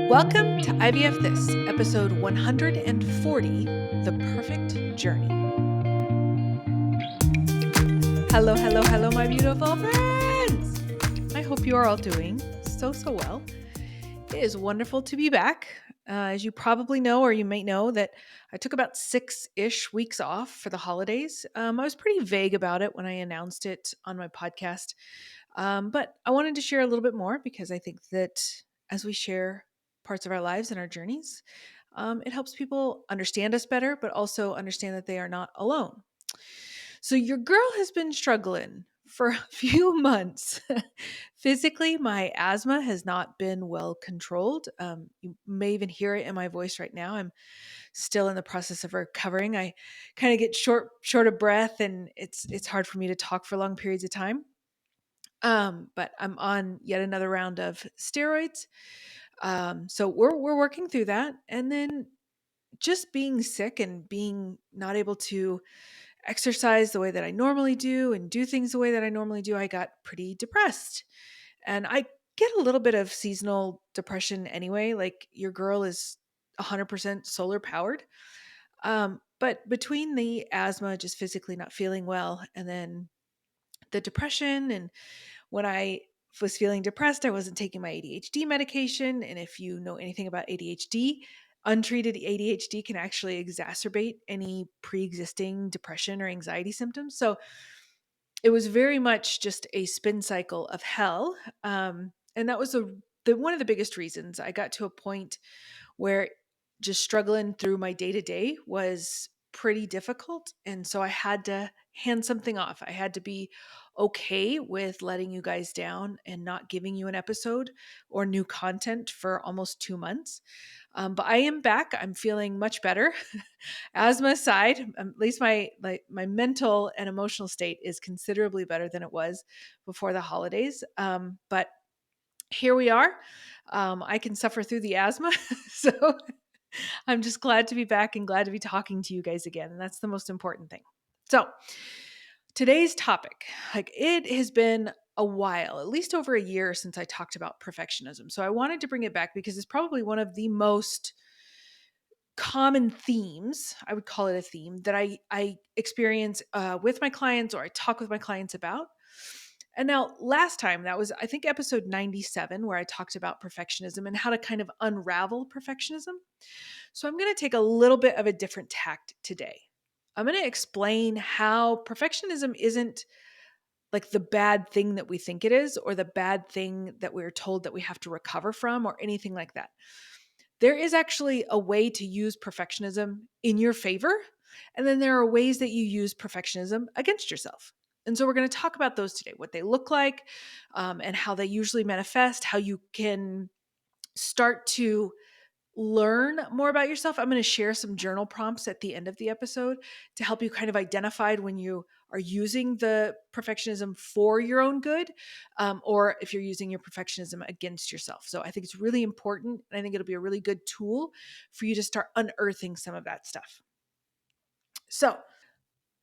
Welcome to IVF This, episode 140, The Perfect Journey. Hello, hello, hello, my beautiful friends. I hope you are all doing so well. It is wonderful to be back. As you probably know, or you may know, that I took about 6-ish weeks off for the holidays. I was pretty vague about it when I announced it on my podcast. But I wanted to share a little bit more because I think that as we share parts of our lives and our journeys, it helps people understand us better, but also understand that they are not alone. So, your girl has been struggling for a few months. Physically, my asthma has not been well controlled. You may even hear it in my voice right now. I'm still in the process of recovering. I kind of get short of breath, and it's hard for me to talk for long periods of time. But I'm on yet another round of steroids. So we're working through that. And then just being sick and being not able to exercise the way that I normally do and do things the way that I normally do, I got pretty depressed. And I get a little bit of seasonal depression anyway. Like your girl is 100% solar powered. But between the asthma, just physically not feeling well, and then the depression, and when I was feeling depressed, I wasn't taking my ADHD medication. And if you know anything about ADHD, untreated ADHD can actually exacerbate any pre existing depression or anxiety symptoms. So it was very much just a spin cycle of hell. And that was one of the biggest reasons I got to a point where just struggling through my day to day was pretty difficult. And so I had to hand something off. I had to be okay with letting you guys down and not giving you an episode or new content for almost 2 months. But I am back. I'm feeling much better. Asthma aside, at least my mental and emotional state is considerably better than it was before the holidays. But here we are. I can suffer through the asthma. So I'm just glad to be back and glad to be talking to you guys again. And that's the most important thing. So today's topic, like it has been a while, at least over a year since I talked about perfectionism. So I wanted to bring it back because it's probably one of the most common themes, I would call it a theme, that I experience with my clients or I talk with my clients about. And now, last time, that was, I think, episode 97, where I talked about perfectionism and how to kind of unravel perfectionism. So, I'm going to take a little bit of a different tact today. I'm going to explain how perfectionism isn't like the bad thing that we think it is, or the bad thing that we're told that we have to recover from, or anything like that. There is actually a way to use perfectionism in your favor. And then there are ways that you use perfectionism against yourself. And so we're going to talk about those today, what they look like, and how they usually manifest, how you can start to learn more about yourself. I'm going to share some journal prompts at the end of the episode to help you kind of identify when you are using the perfectionism for your own good, or if you're using your perfectionism against yourself. So I think it's really important. And I think it'll be a really good tool for you to start unearthing some of that stuff. So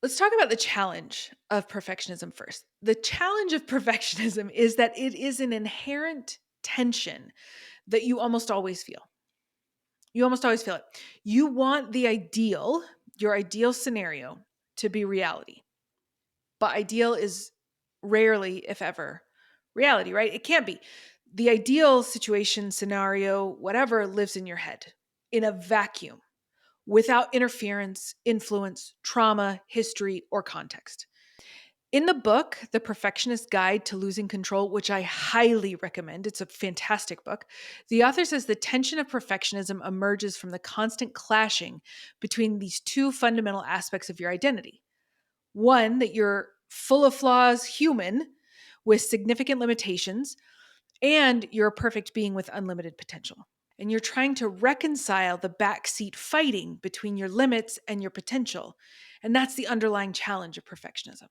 let's talk about the challenge of perfectionism first. The challenge of perfectionism is that it is an inherent tension that you almost always feel. You almost always feel it. You want your ideal scenario to be reality. But ideal is rarely, if ever, reality, right? It can't be. The ideal situation, scenario, whatever, lives in your head in a vacuum without interference, influence, trauma, history, or context. In the book, The Perfectionist Guide to Losing Control, which I highly recommend, it's a fantastic book, the author says the tension of perfectionism emerges from the constant clashing between these two fundamental aspects of your identity. One, that you're full of flaws, human, with significant limitations, and you're a perfect being with unlimited potential. And you're trying to reconcile the backseat fighting between your limits and your potential. And that's the underlying challenge of perfectionism.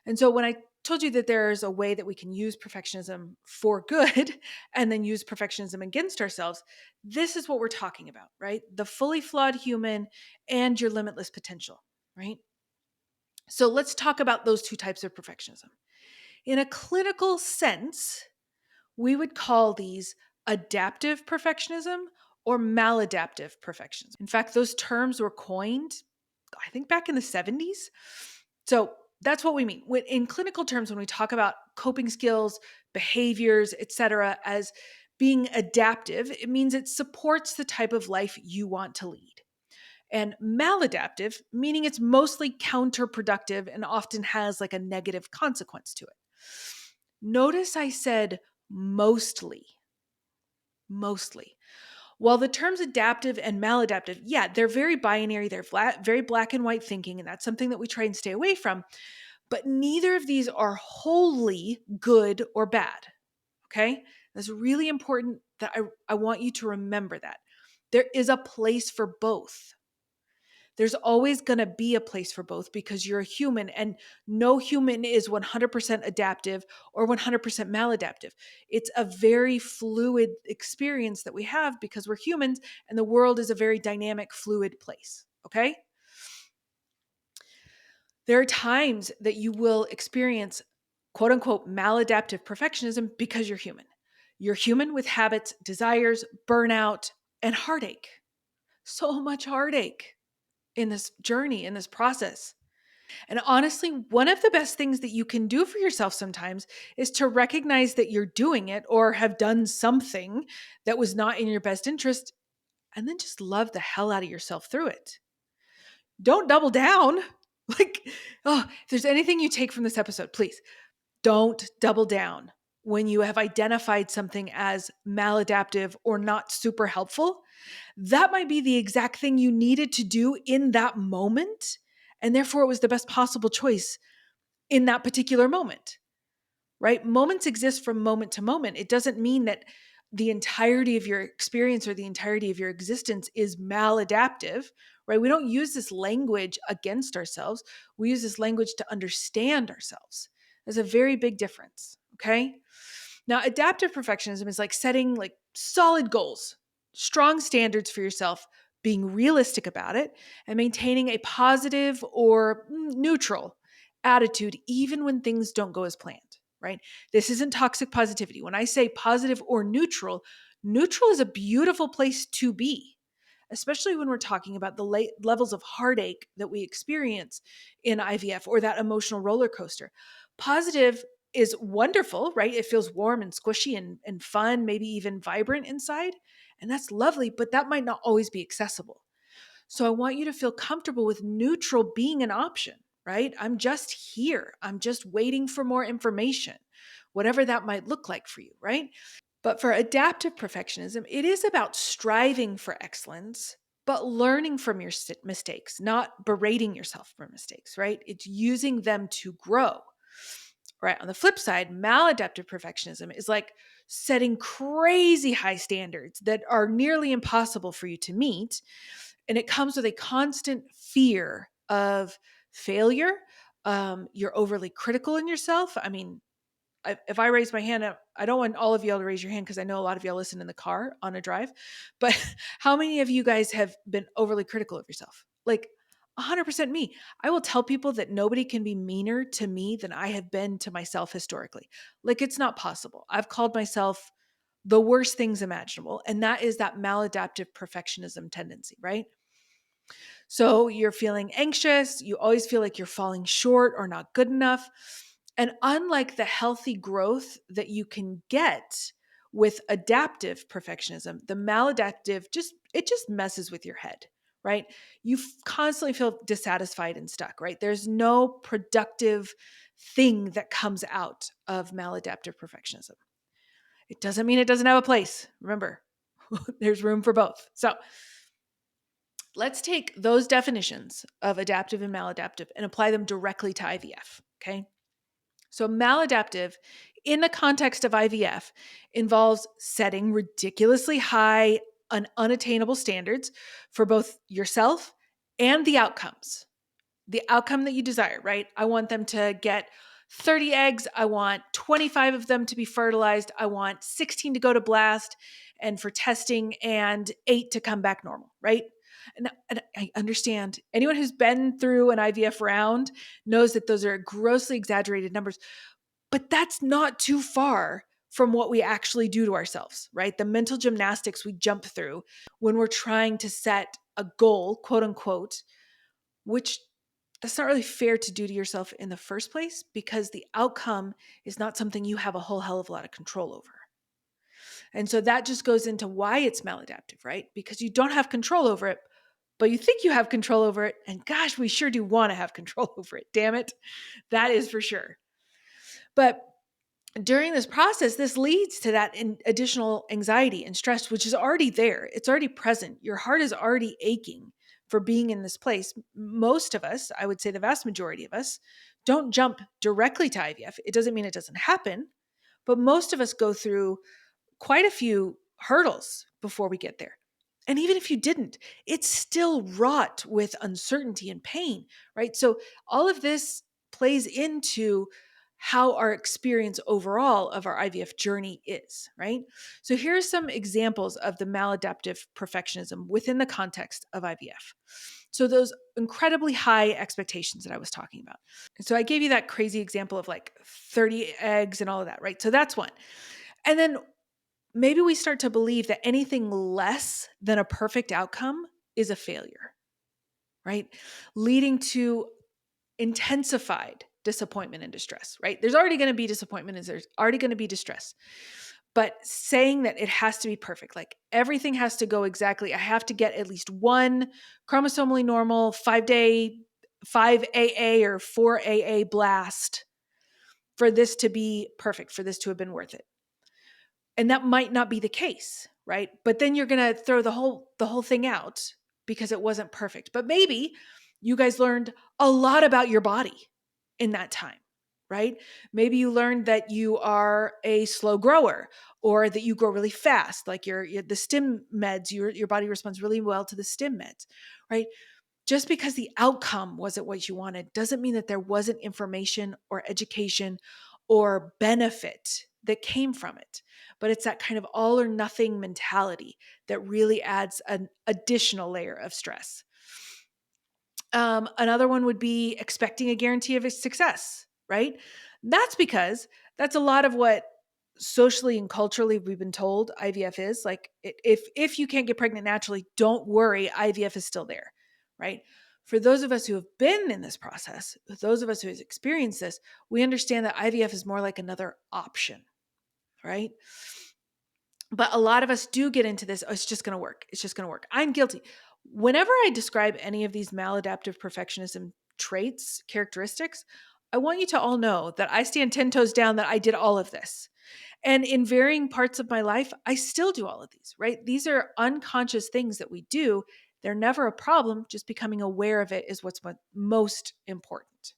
And so when I told you that there's a way that we can use perfectionism for good and then use perfectionism against ourselves, this is what we're talking about, right? The fully flawed human and your limitless potential, right? So let's talk about those two types of perfectionism. In a clinical sense, we would call these adaptive perfectionism or maladaptive perfectionism. In fact, those terms were coined, I think, back in the 70s. So that's what we mean. In clinical terms, when we talk about coping skills, behaviors, etc., as being adaptive, it means it supports the type of life you want to lead. And maladaptive, meaning it's mostly counterproductive and often has like a negative consequence to it. Notice I said mostly. Mostly. While the terms adaptive and maladaptive, yeah, they're very binary, they're very black and white thinking, and that's something that we try and stay away from. But neither of these are wholly good or bad. Okay? That's really important that I want you to remember that. There is a place for both. There's always going to be a place for both because you're a human and no human is 100% adaptive or 100% maladaptive. It's a very fluid experience that we have because we're humans and the world is a very dynamic, fluid place. Okay? There are times that you will experience quote unquote maladaptive perfectionism because you're human. You're human with habits, desires, burnout, and heartache. So much heartache in this journey, in this process. And honestly, one of the best things that you can do for yourself sometimes is to recognize that you're doing it or have done something that was not in your best interest, and then just love the hell out of yourself through it. Don't double down. Like, oh, if there's anything you take from this episode, please don't double down when you have identified something as maladaptive or not super helpful. That might be the exact thing you needed to do in that moment. And therefore, it was the best possible choice in that particular moment, right? Moments exist from moment to moment. It doesn't mean that the entirety of your experience or the entirety of your existence is maladaptive, right? We don't use this language against ourselves. We use this language to understand ourselves. There's a very big difference, okay? Now, adaptive perfectionism is like setting like solid goals, strong standards for yourself, being realistic about it, and maintaining a positive or neutral attitude even when things don't go as planned, right? This isn't toxic positivity. When I say positive or neutral, neutral is a beautiful place to be, especially when we're talking about the levels of heartache that we experience in IVF or that emotional roller coaster. Positive is wonderful, right? It feels warm and squishy and fun, maybe even vibrant inside. And that's lovely, but that might not always be accessible. So I want you to feel comfortable with neutral being an option, right? I'm just here. I'm just waiting for more information, whatever that might look like for you, right? But for adaptive perfectionism, it is about striving for excellence, but learning from your mistakes, not berating yourself for mistakes, right? It's using them to grow. Right. On the flip side, maladaptive perfectionism is like setting crazy high standards that are nearly impossible for you to meet. And it comes with a constant fear of failure. You're overly critical in yourself. I mean, if I raise my hand, I don't want all of y'all to raise your hand because I know a lot of y'all listen in the car on a drive. But how many of you guys have been overly critical of yourself? Like 100% me. I will tell people that nobody can be meaner to me than I have been to myself historically. Like it's not possible. I've called myself the worst things imaginable. And that is that maladaptive perfectionism tendency, right? So you're feeling anxious, you always feel like you're falling short or not good enough. And unlike the healthy growth that you can get with adaptive perfectionism, the maladaptive just messes with your head, right? You constantly feel dissatisfied and stuck, right? There's no productive thing that comes out of maladaptive perfectionism. It doesn't mean it doesn't have a place. Remember, there's room for both. So, let's take those definitions of adaptive and maladaptive and apply them directly to IVF. Okay. So, maladaptive in the context of IVF involves setting ridiculously high and unattainable standards for both yourself and the outcome that you desire, right? I want them to get 30 eggs. I want 25 of them to be fertilized. I want 16 to go to blast and for testing and 8 to come back normal, right? And I understand anyone who's been through an IVF round knows that those are grossly exaggerated numbers, but that's not too far from what we actually do to ourselves, right? The mental gymnastics we jump through when we're trying to set a goal, quote unquote, which that's not really fair to do to yourself in the first place because the outcome is not something you have a whole hell of a lot of control over. And so that just goes into why it's maladaptive, right? Because you don't have control over it, but you think you have control over it. And gosh, we sure do want to have control over it. Damn it. That is for sure. But during this process, this leads to that additional anxiety and stress, which is already there. It's already present. Your heart is already aching for being in this place. Most of us, I would say the vast majority of us, don't jump directly to IVF. It doesn't mean it doesn't happen, but most of us go through quite a few hurdles before we get there. And even if you didn't, it's still wrought with uncertainty and pain, right? So all of this plays into how our experience overall of our IVF journey is, right? So here are some examples of the maladaptive perfectionism within the context of IVF. So those incredibly high expectations that I was talking about. And so I gave you that crazy example of like 30 eggs and all of that, right? So that's one. And then maybe we start to believe that anything less than a perfect outcome is a failure, right? Leading to intensified disappointment and distress, right? There's already going to be disappointment and there's already going to be distress. But saying that it has to be perfect, like everything has to go exactly, I have to get at least one chromosomally normal 5-day, 5AA or 4AA blast for this to be perfect, for this to have been worth it. And that might not be the case, right? But then you're going to throw the whole thing out because it wasn't perfect. But maybe you guys learned a lot about your body in that time, right? Maybe you learned that you are a slow grower or that you grow really fast, like the stim meds, your body responds really well to the stim meds, right? Just because the outcome wasn't what you wanted doesn't mean that there wasn't information or education or benefit that came from it. But it's that kind of all or nothing mentality that really adds an additional layer of stress. Another one would be expecting a guarantee of success, right? That's because that's a lot of what socially and culturally we've been told IVF is. Like if you can't get pregnant naturally, don't worry, IVF is still there, right? For those of us who have been in this process, those of us who have experienced this, we understand that IVF is more like another option, right? But a lot of us do get into this, oh, it's just going to work. It's just going to work. I'm guilty. Whenever I describe any of these maladaptive perfectionism traits, characteristics, I want you to all know that I stand 10 toes down that I did all of this. And in varying parts of my life, I still do all of these, right? These are unconscious things that we do. They're never a problem. Just becoming aware of it is what's most important.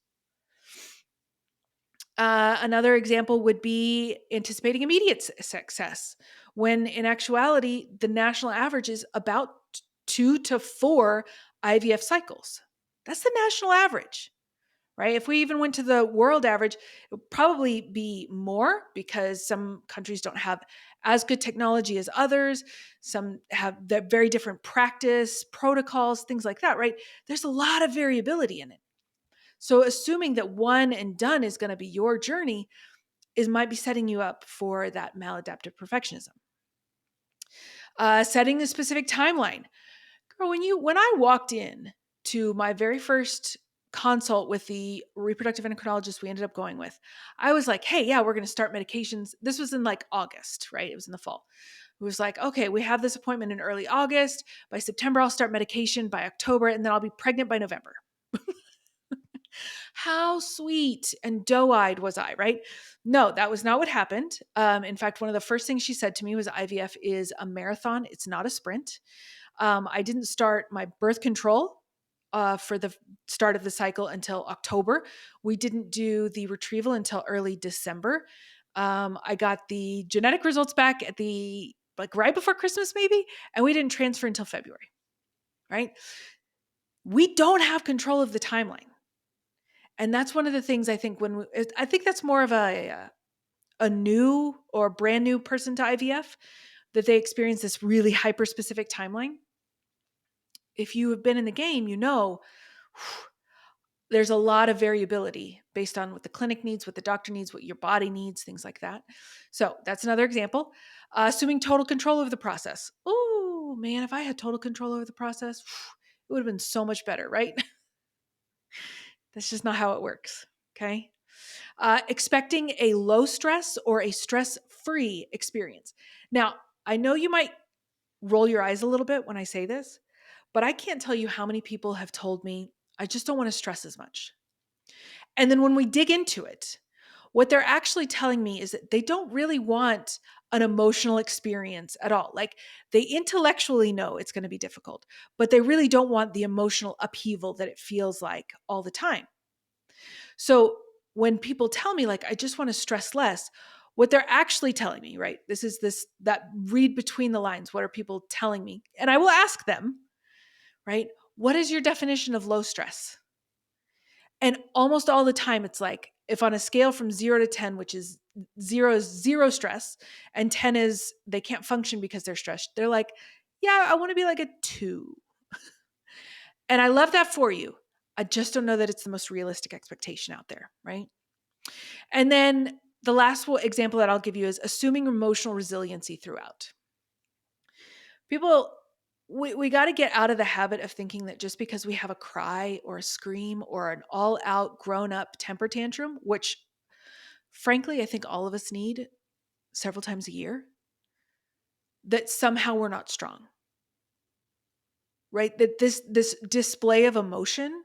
Another example would be anticipating immediate success, when in actuality, the national average is about 2 to 4 IVF cycles. That's the national average, right? If we even went to the world average, it would probably be more because some countries don't have as good technology as others. Some have very different practice, protocols, things like that, right? There's a lot of variability in it. So assuming that one and done is going to be your journey might be setting you up for that maladaptive perfectionism. Setting a specific timeline. Girl, when I walked in to my very first consult with the reproductive endocrinologist we ended up going with, I was like, hey, yeah, we're going to start medications. This was in like August, right? It was in the fall. It was like, okay, we have this appointment in early August. By September, I'll start medication. By October, and then I'll be pregnant by November. How sweet and doe-eyed was I, right? No, that was not what happened. In fact, one of the first things she said to me was IVF is a marathon. It's not a sprint. I didn't start my birth control for the start of the cycle until October. We didn't do the retrieval until early December. I got the genetic results back at like right before Christmas, maybe, and we didn't transfer until February, right? We don't have control of the timeline. And that's one of the things I think I think that's more of a new or brand new person to IVF, that they experience this really hyper specific timeline. If you have been in the game, you know, there's a lot of variability based on what the clinic needs, what the doctor needs, what your body needs, things like that. So that's another example. Assuming total control over the process. Oh man, if I had total control over the process, it would have been so much better, right? That's just not how it works. Okay. Expecting a low stress or a stress free experience. Now, I know you might roll your eyes a little bit when I say this, but I can't tell you how many people have told me, I just don't want to stress as much. And then when we dig into it, what they're actually telling me is that they don't really want an emotional experience at all. Like they intellectually know it's going to be difficult, but they really don't want the emotional upheaval that it feels like all the time. So when people tell me, like, I just want to stress less, what they're actually telling me, right? This is this, that read between the lines. What are people telling me? And I will ask them, right? What is your definition of low stress? And almost all the time, it's like, if on a scale from 0 to 10, which is zero is zero stress, and 10 is they can't function because they're stressed, they're like, yeah, I want to be like a 2. And I love that for you. I just don't know that it's the most realistic expectation out there, right? And then the last example that I'll give you is assuming emotional resiliency throughout. People, we got to get out of the habit of thinking that just because we have a cry or a scream or an all out grown up temper tantrum, which frankly, I think all of us need several times a year, that somehow we're not strong, right? That this display of emotion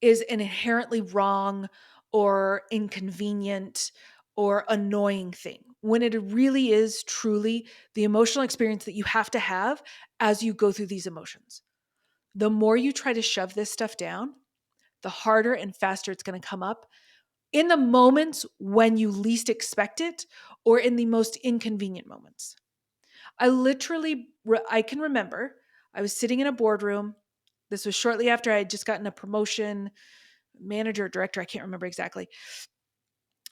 is an inherently wrong or inconvenient or annoying thing, when it really is truly the emotional experience that you have to have as you go through these emotions. The more you try to shove this stuff down, the harder and faster it's going to come up in the moments when you least expect it or in the most inconvenient moments. I can remember I was sitting in a boardroom. This was shortly after I had just gotten a promotion, manager or director, I can't remember exactly.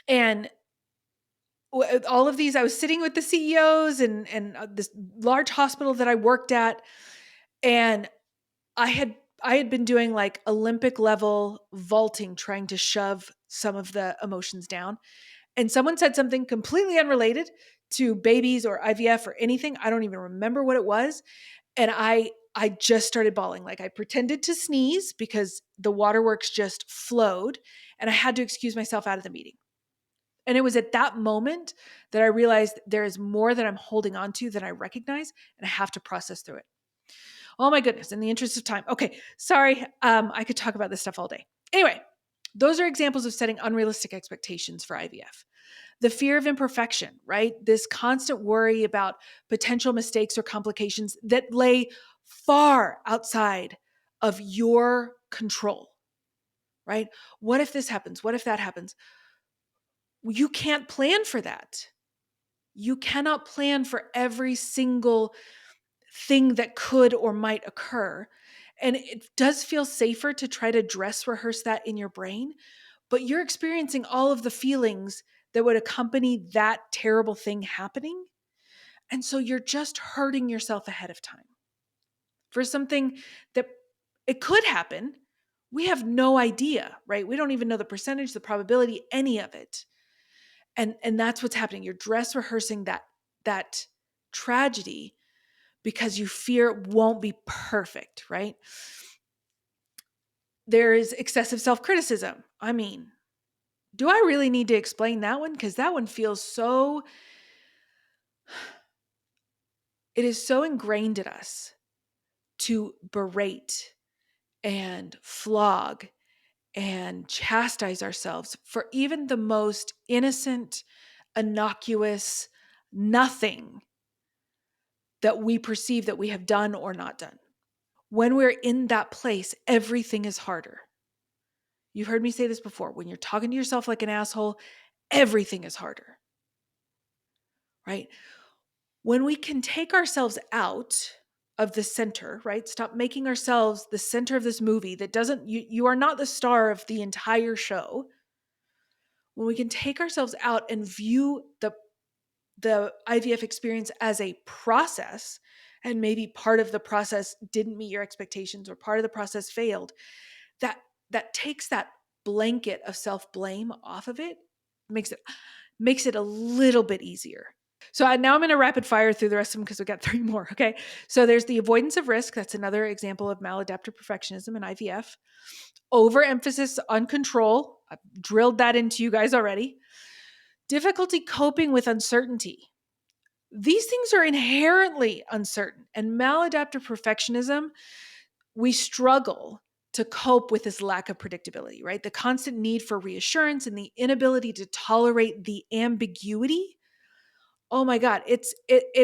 And all of these, I was sitting with the CEOs and this large hospital that I worked at, and I had I had been doing like Olympic level vaulting, trying to shove some of the emotions down. And someone said something completely unrelated to babies or IVF or anything. I don't even remember what it was. And I just started bawling. Like I pretended to sneeze because the waterworks just flowed and I had to excuse myself out of the meeting. And it was at that moment that I realized there is more that I'm holding on to than I recognize, and I have to process through it. Oh my goodness, in the interest of time. Okay, sorry. I could talk about this stuff all day. Anyway, those are examples of setting unrealistic expectations for IVF. The fear of imperfection, right? This constant worry about potential mistakes or complications that lay far outside of your control, right? What if this happens? What if that happens? You can't plan for that. You cannot plan for every single thing that could or might occur. And it does feel safer to try to dress rehearse that in your brain, but you're experiencing all of the feelings that would accompany that terrible thing happening. And so you're just hurting yourself ahead of time for something that it could happen. We have no idea, right? We don't even know the percentage, the probability, any of it. And that's what's happening. You're dress rehearsing that tragedy because you fear it won't be perfect, right? There is excessive self-criticism. I mean, do I really need to explain that one? Because that one feels so, it is so ingrained in us to berate and flog and chastise ourselves for even the most innocent, innocuous nothing that we perceive that we have done or not done. When we're in that place, everything is harder. You've heard me say this before. When you're talking to yourself like an asshole, everything is harder, right? When we can take ourselves out of the center, right? Stop making ourselves the center of this movie that doesn't, you are not the star of the entire show. When we can take ourselves out and view the IVF experience as a process, and maybe part of the process didn't meet your expectations or part of the process failed, that that takes that blanket of self-blame off of it, makes it a little bit easier. So now I'm going to rapid fire through the rest of them because we got 3 more. Okay. So there's the avoidance of risk. That's another example of maladaptive perfectionism in IVF. Overemphasis on control. I've drilled that into you guys already. Difficulty coping with uncertainty. These things are inherently uncertain, and maladaptive perfectionism, we struggle to cope with this lack of predictability, right? The constant need for reassurance and the inability to tolerate the ambiguity. Oh my God, it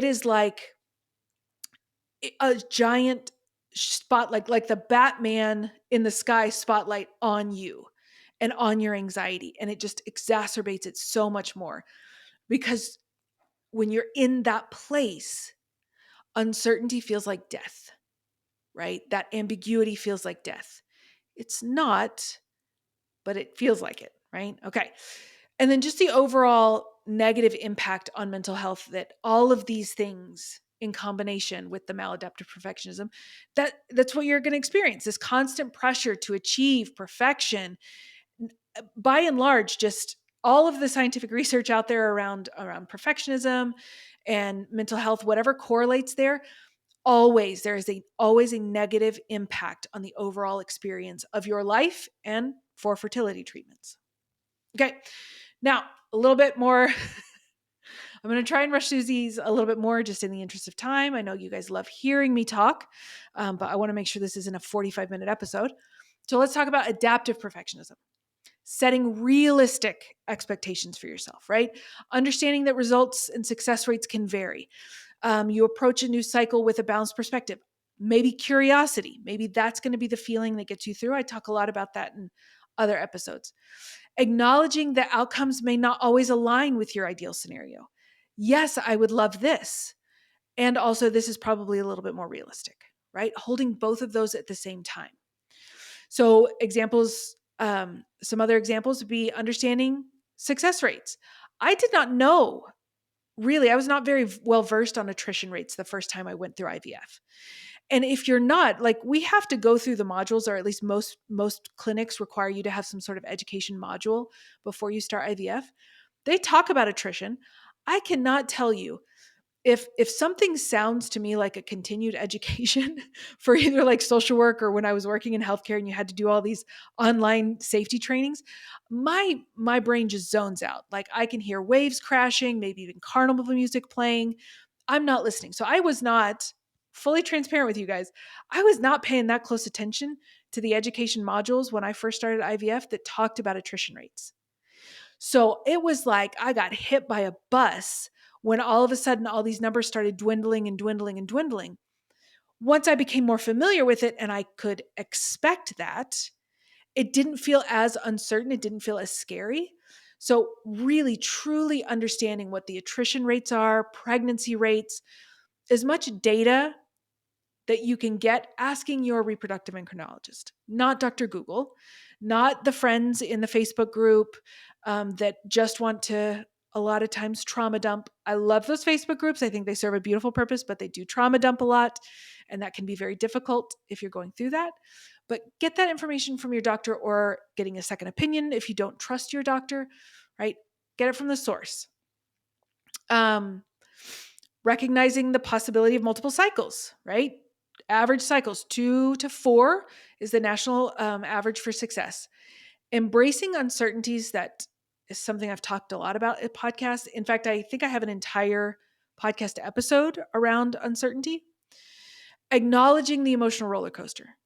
is like a giant spotlight, like the Batman in the sky spotlight on you and on your anxiety. And it just exacerbates it so much more because when you're in that place, uncertainty feels like death, right? That ambiguity feels like death. It's not, but it feels like it, right? Okay. And then just the overall negative impact on mental health that all of these things in combination with the maladaptive perfectionism, that's what you're going to experience, this constant pressure to achieve perfection. By and large, just all of the scientific research out there around perfectionism and mental health, whatever correlates there, there is always a negative impact on the overall experience of your life and for fertility treatments. Okay. Now, a little bit more. I'm going to try and rush through these a little bit more just in the interest of time. I know you guys love hearing me talk, but I want to make sure this isn't a 45-minute episode. So let's talk about adaptive perfectionism. Setting realistic expectations for yourself, right? Understanding that results and success rates can vary. You approach a new cycle with a balanced perspective. Maybe curiosity. Maybe that's going to be the feeling that gets you through. I talk a lot about that in other episodes. Acknowledging that outcomes may not always align with your ideal scenario. Yes, I would love this. And also, this is probably a little bit more realistic, right? Holding both of those at the same time. So, some other examples would be understanding success rates. I did not know, really, I was not very well versed on attrition rates the first time I went through IVF. And if you're not, like, we have to go through the modules, or at least most clinics require you to have some sort of education module before you start IVF. They talk about attrition. I cannot tell you if something sounds to me like a continued education for either like social work or when I was working in healthcare and you had to do all these online safety trainings, my brain just zones out. Like I can hear waves crashing, maybe even carnival music playing. I'm not listening. So I was not fully transparent with you guys. I was not paying that close attention to the education modules when I first started IVF that talked about attrition rates. So it was like I got hit by a bus when all of a sudden all these numbers started dwindling and dwindling and dwindling. Once I became more familiar with it and I could expect that, it didn't feel as uncertain. It didn't feel as scary. So, really, truly understanding what the attrition rates are, pregnancy rates, as much data that you can get asking your reproductive endocrinologist, not Dr. Google, not the friends in the Facebook group that just want to, a lot of times, trauma dump. I love those Facebook groups. I think they serve a beautiful purpose, but they do trauma dump a lot. And that can be very difficult if you're going through that. But get that information from your doctor or getting a second opinion if you don't trust your doctor, right? Get it from the source. Recognizing the possibility of multiple cycles, right? Average cycles, 2 to 4 is the national average for success. Embracing uncertainties, that is something I've talked a lot about in podcasts. In fact, I think I have an entire podcast episode around uncertainty. Acknowledging the emotional roller coaster.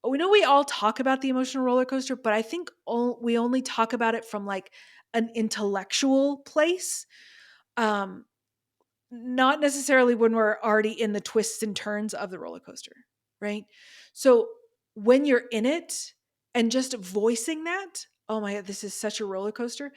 We know we all talk about the emotional roller coaster, but I think we only talk about it from like an intellectual place. Not necessarily when we're already in the twists and turns of the roller coaster, right? So when you're in it and just voicing that, oh my God, this is such a roller coaster,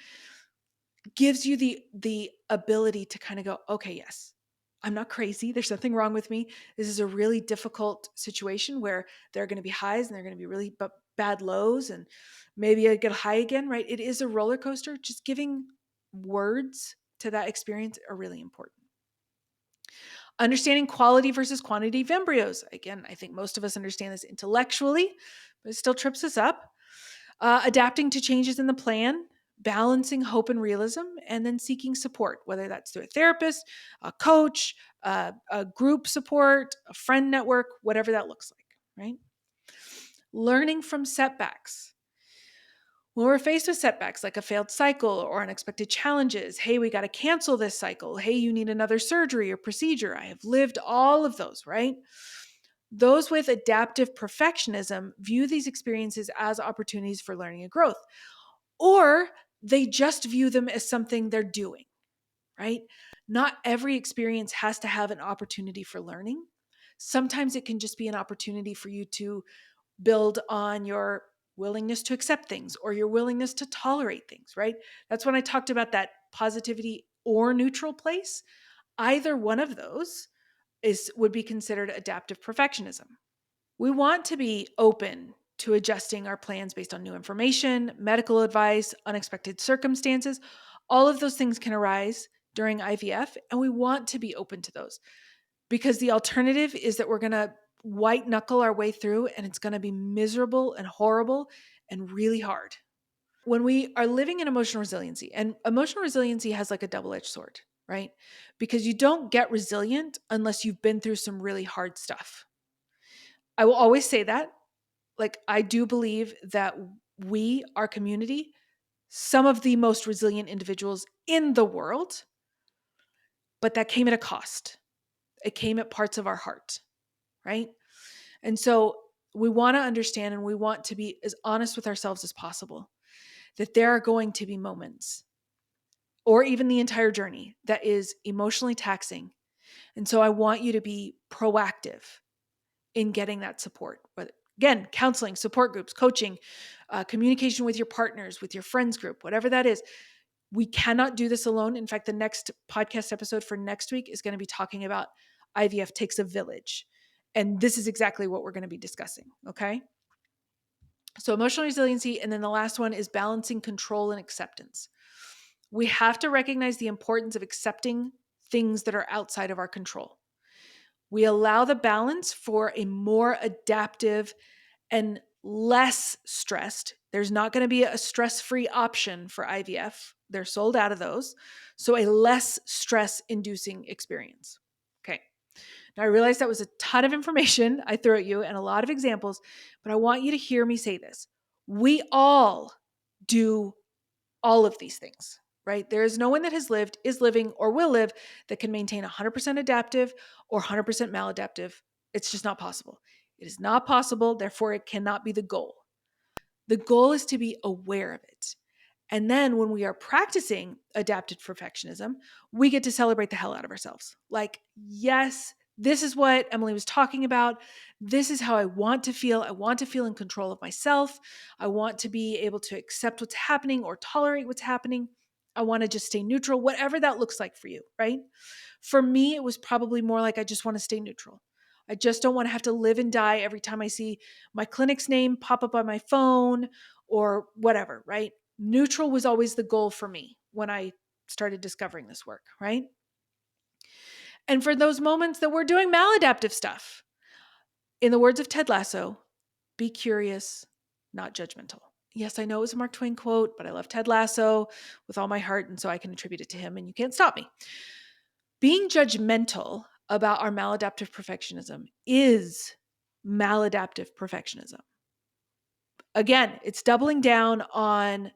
gives you the ability to kind of go, okay, yes, I'm not crazy. There's nothing wrong with me. This is a really difficult situation where there are going to be highs and there are going to be really bad lows, and maybe I get high again, right? It is a roller coaster. Just giving words to that experience are really important. Understanding quality versus quantity of embryos. Again, I think most of us understand this intellectually, but it still trips us up. Adapting to changes in the plan, balancing hope and realism, and then seeking support, whether that's through a therapist, a coach, a group support, a friend network, whatever that looks like, right? Learning from setbacks. When we're faced with setbacks like a failed cycle or unexpected challenges, hey, we got to cancel this cycle. Hey, you need another surgery or procedure. I have lived all of those, right? Those with adaptive perfectionism view these experiences as opportunities for learning and growth, or they just view them as something they're doing, right? Not every experience has to have an opportunity for learning. Sometimes it can just be an opportunity for you to build on your willingness to accept things or your willingness to tolerate things, right? That's when I talked about that positivity or neutral place. Either one of those would be considered adaptive perfectionism. We want to be open to adjusting our plans based on new information, medical advice, unexpected circumstances. All of those things can arise during IVF, and we want to be open to those because the alternative is that we're going to white knuckle our way through and it's going to be miserable and horrible and really hard. When we are living in emotional resiliency, and emotional resiliency has like a double-edged sword, right? Because you don't get resilient unless you've been through some really hard stuff. I will always say that. Like, I do believe that we, our community, some of the most resilient individuals in the world, but that came at a cost. It came at parts of our heart, right? And so we want to understand and we want to be as honest with ourselves as possible that there are going to be moments or even the entire journey that is emotionally taxing. And so I want you to be proactive in getting that support. But again, counseling, support groups, coaching, communication with your partners, with your friends group, whatever that is. We cannot do this alone. In fact, the next podcast episode for next week is going to be talking about IVF takes a village. And this is exactly what we're going to be discussing. Okay. So emotional resiliency. And then the last one is balancing control and acceptance. We have to recognize the importance of accepting things that are outside of our control. We allow the balance for a more adaptive and less stressed. There's not going to be a stress-free option for IVF. They're sold out of those. So a less stress-inducing experience. Okay. Now I realize that was a ton of information I threw at you and a lot of examples, but I want you to hear me say this. We all do all of these things, right? There is no one that has lived, is living, or will live that can maintain 100% adaptive or 100% maladaptive. It's just not possible. It is not possible. Therefore, it cannot be the goal. The goal is to be aware of it. And then when we are practicing adaptive perfectionism, we get to celebrate the hell out of ourselves. Like, yes, this is what Emily was talking about. This is how I want to feel. I want to feel in control of myself. I want to be able to accept what's happening or tolerate what's happening. I want to just stay neutral, whatever that looks like for you, right? For me, it was probably more like I just want to stay neutral. I just don't want to have to live and die every time I see my clinic's name pop up on my phone or whatever, right? Neutral was always the goal for me when I started discovering this work, right? And for those moments that we're doing maladaptive stuff, in the words of Ted Lasso, be curious, not judgmental. Yes, I know it was a Mark Twain quote, but I love Ted Lasso with all my heart, and so I can attribute it to him, and you can't stop me. Being judgmental about our maladaptive perfectionism is maladaptive perfectionism. Again, it's doubling down on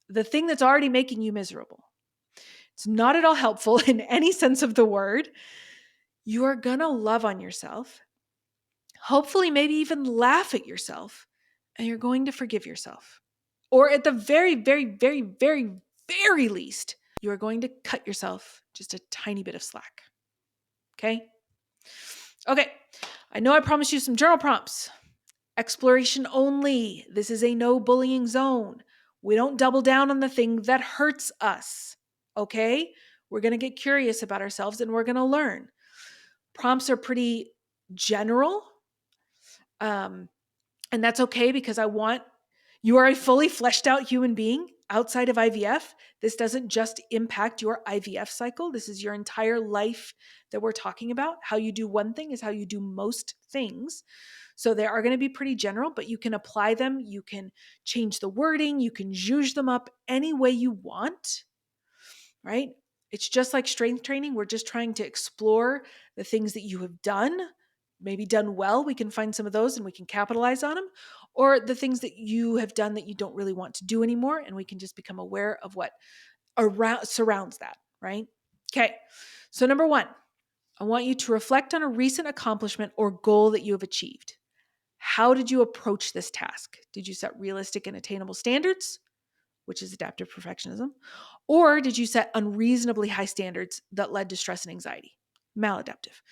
the thing that's already making you miserable. It's not at all helpful in any sense of the word. You are going to love on yourself, hopefully, maybe even laugh at yourself, and you're going to forgive yourself. Or at the very, very, very, very, very least, you are going to cut yourself just a tiny bit of slack. Okay? Okay. I know I promised you some journal prompts. Exploration only. This is a no bullying zone. We don't double down on the thing that hurts us. Okay? We're going to get curious about ourselves and we're going to learn. Prompts are pretty general. And that's okay because you are a fully fleshed out human being. outside of IVF, this doesn't just impact your IVF cycle. This is your entire life that we're talking about. How you do one thing is how you do most things. So they are going to be pretty general, but you can apply them. You can change the wording. You can zhuzh them up any way you want, right? It's just like strength training. We're just trying to explore the things that you have done, maybe done well. We can find some of those and we can capitalize on them, or the things that you have done that you don't really want to do anymore. And we can just become aware of what surrounds that, right? Okay. So number 1, I want you to reflect on a recent accomplishment or goal that you have achieved. How did you approach this task? Did you set realistic and attainable standards, which is adaptive perfectionism? Or did you set unreasonably high standards that led to stress and anxiety? Maladaptive.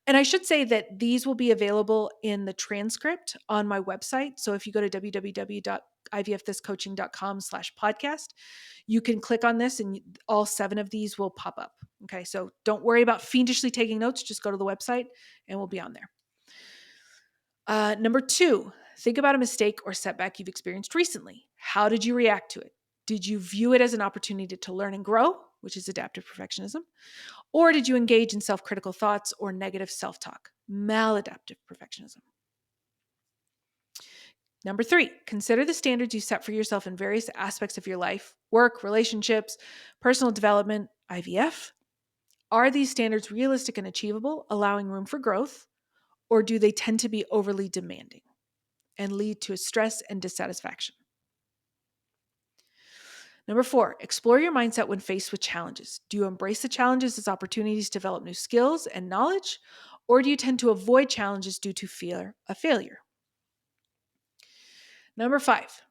And I should say that these will be available in the transcript on my website. So if you go to www.ivfthiscoaching.com/podcast, you can click on this and all 7 of these will pop up. Okay. So don't worry about fiendishly taking notes. Just go to the website and we'll be on there. Number 2, think about a mistake or setback you've experienced recently. How did you react to it? Did you view it as an opportunity to learn and grow, which is adaptive perfectionism? Or did you engage in self-critical thoughts or negative self-talk? Maladaptive perfectionism. Number 3, consider the standards you set for yourself in various aspects of your life, work, relationships, personal development, IVF. Are these standards realistic and achievable, allowing room for growth, or do they tend to be overly demanding and lead to stress and dissatisfaction? Number 4, explore your mindset when faced with challenges. Do you embrace the challenges as opportunities to develop new skills and knowledge, or do you tend to avoid challenges due to fear of failure? Number 5,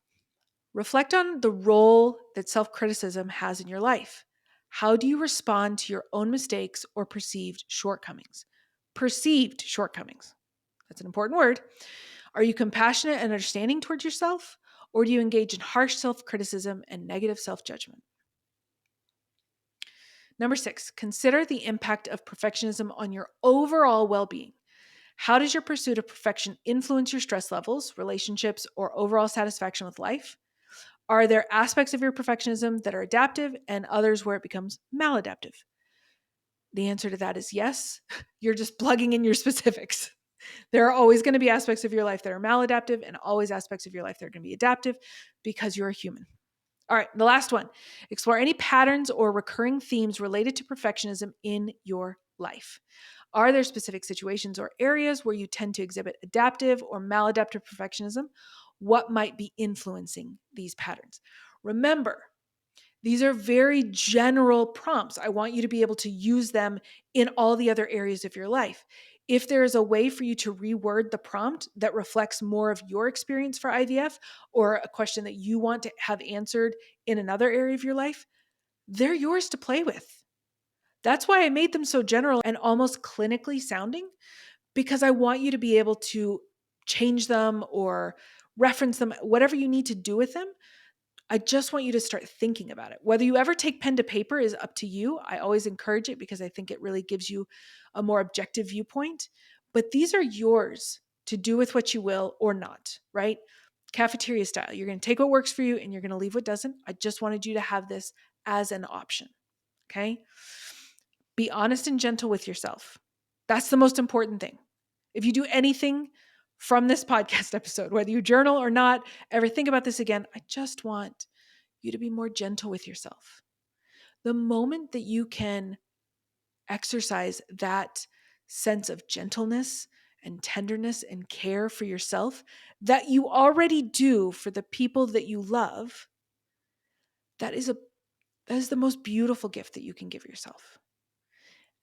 reflect on the role that self-criticism has in your life. How do you respond to your own mistakes or perceived shortcomings? Perceived shortcomings. That's an important word. Are you compassionate and understanding towards yourself, or do you engage in harsh self-criticism and negative self-judgment? Number 6, consider the impact of perfectionism on your overall well-being. How does your pursuit of perfection influence your stress levels, relationships, or overall satisfaction with life? Are there aspects of your perfectionism that are adaptive and others where it becomes maladaptive? The answer to that is yes. You're just plugging in your specifics. There are always going to be aspects of your life that are maladaptive and always aspects of your life that are going to be adaptive because you're a human. All right, the last one. Explore any patterns or recurring themes related to perfectionism in your life. Are there specific situations or areas where you tend to exhibit adaptive or maladaptive perfectionism? What might be influencing these patterns? Remember, these are very general prompts. I want you to be able to use them in all the other areas of your life. If there is a way for you to reword the prompt that reflects more of your experience for IVF or a question that you want to have answered in another area of your life, they're yours to play with. That's why I made them so general and almost clinically sounding, because I want you to be able to change them or reference them, whatever you need to do with them. I just want you to start thinking about it. Whether you ever take pen to paper is up to you. I always encourage it because I think it really gives you a more objective viewpoint. But these are yours to do with what you will or not, right? Cafeteria style. You're going to take what works for you and you're going to leave what doesn't. I just wanted you to have this as an option, okay? Be honest and gentle with yourself. That's the most important thing. If you do anything from this podcast episode, whether you journal or not, ever think about this again, I just want you to be more gentle with yourself. The moment that you can exercise that sense of gentleness and tenderness and care for yourself that you already do for the people that you love, that is the most beautiful gift that you can give yourself.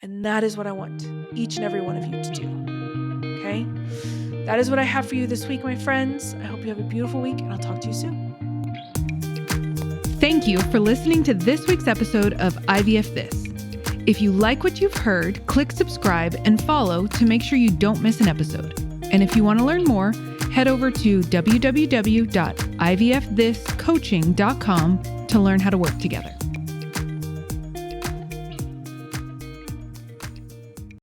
And that is what I want each and every one of you to do. Okay? That is what I have for you this week, my friends. I hope you have a beautiful week, and I'll talk to you soon. Thank you for listening to this week's episode of IVF This. If you like what you've heard, click subscribe and follow to make sure you don't miss an episode. And if you want to learn more, head over to www.ivfthiscoaching.com to learn how to work together.